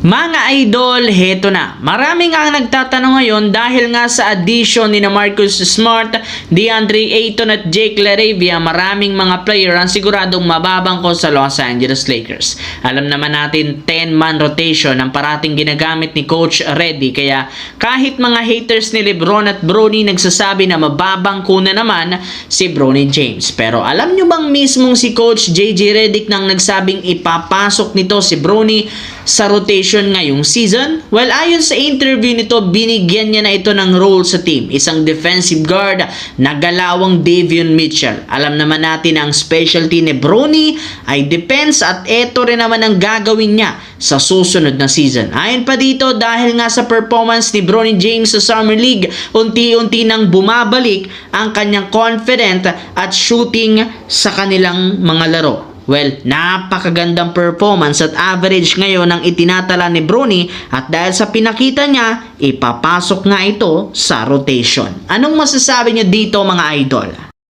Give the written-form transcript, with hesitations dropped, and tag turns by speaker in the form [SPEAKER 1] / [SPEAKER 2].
[SPEAKER 1] Mga idol, heto na. Marami nga ang nagtatanong ngayon dahil nga sa addition ni na Marcus Smart, DeAndre Ayton at Jake LaRavia, maraming mga player ang siguradong mababangko sa Los Angeles Lakers. Alam naman natin 10-man rotation ang parating ginagamit ni Coach Reddy, kaya kahit mga haters ni LeBron at Bronny nagsasabi na mababangko na naman si Bronny James. Pero alam nyo bang mismong si Coach JJ Redick nang nagsabing ipapasok nito si Bronny sa rotation ngayong season? Well, ayon sa interview nito, binigyan niya na ito ng role sa team. Isang defensive guard na galawang Davion Mitchell. Alam naman natin ang specialty ni Bronny ay defense at ito rin naman ang gagawin niya sa susunod na season. Ayon pa dito, dahil nga sa performance ni Bronny James sa Summer League, unti-unti nang bumabalik ang kanyang confident at shooting sa kanilang mga laro. Well, napakagandang performance at average ngayon ang itinatala ni Bronny at dahil sa pinakita niya, ipapasok nga ito sa rotation. Anong masasabi niyo dito mga idol?